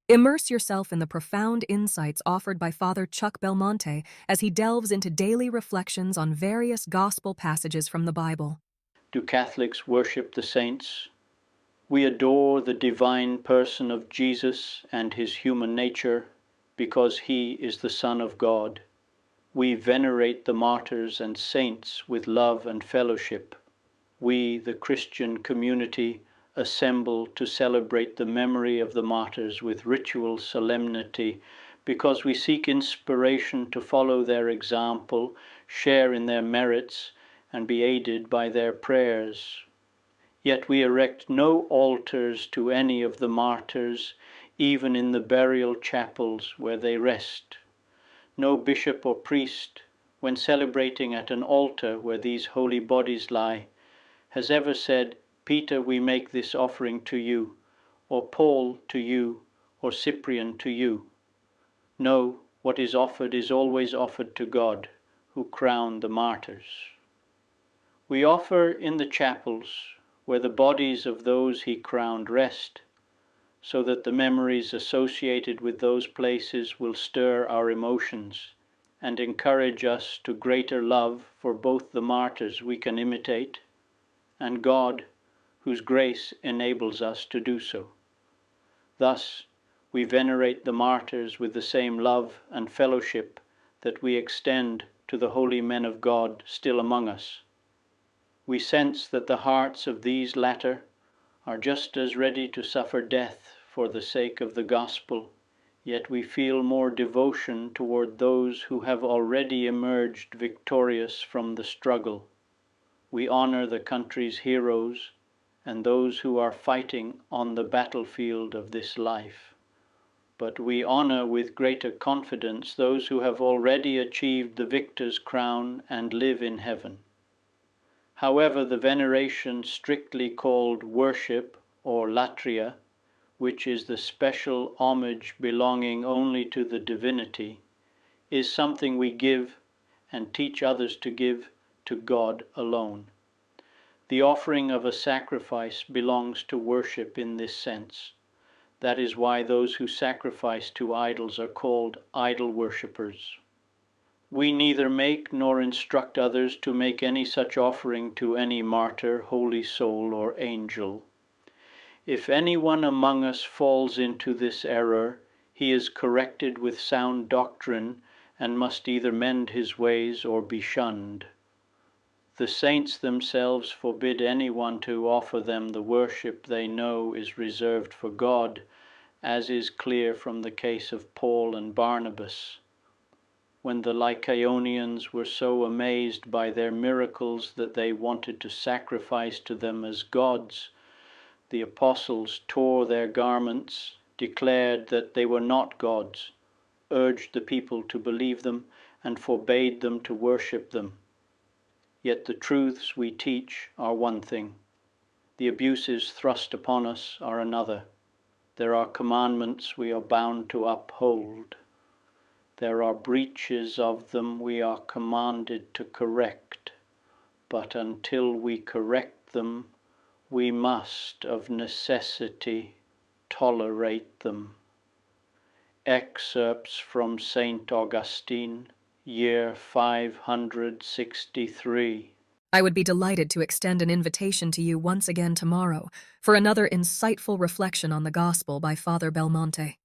Immerse yourself in the profound insights offered by Father Chuck Belmonte as he delves into daily reflections on various gospel passages from the Bible. Do Catholics worship the saints? We adore the divine person of Jesus and his human nature because he is the Son of God. We venerate the martyrs and saints with love and fellowship. We, the Christian community, assemble to celebrate the memory of the martyrs with ritual solemnity because we seek inspiration to follow their example, share in their merits, and be aided by their prayers. Yet we erect no altars to any of the martyrs, even in the burial chapels where they rest. No bishop or priest, when celebrating at an altar where these holy bodies lie, has ever said, "Peter, we make this offering to you," or "Paul to you," or "Cyprian to you." No, what is always offered to God, who crowned the martyrs. We offer in the chapels where the bodies of those he crowned rest, so that the memories associated with those places will stir our emotions and encourage us to greater love for both the martyrs we can imitate and God, whose grace enables us to do so. Thus, we venerate the martyrs with the same love and fellowship that we extend to the holy men of God still among us. We sense that the hearts of these latter are just as ready to suffer death for the sake of the gospel, yet we feel more devotion toward those who have already emerged victorious from the struggle. We honor the country's heroes and those who are fighting on the battlefield of this life. But we honor with greater confidence those who have already achieved the victor's crown and live in heaven. However, the veneration strictly called worship or latria, which is the special homage belonging only to the divinity, is something we give and teach others to give to God alone. The offering of a sacrifice belongs to worship in this sense. That is why those who sacrifice to idols are called idol worshippers. We neither make nor instruct others to make any such offering to any martyr, holy soul, or angel. If anyone among us falls into this error, he is corrected with sound doctrine and must either mend his ways or be shunned. The saints themselves forbid anyone to offer them the worship they know is reserved for God, as is clear from the case of Paul and Barnabas. When the Lycaonians were so amazed by their miracles that they wanted to sacrifice to them as gods, the apostles tore their garments, declared that they were not gods, urged the people to believe them, and forbade them to worship them. Yet the truths we teach are one thing. The abuses thrust upon us are another. There are commandments we are bound to uphold. There are breaches of them we are commanded to correct. But until we correct them, we must, of necessity, tolerate them. Excerpts from St. Augustine, year 563. I would be delighted to extend an invitation to you once again tomorrow for another insightful reflection on the Gospel by Father Belmonte.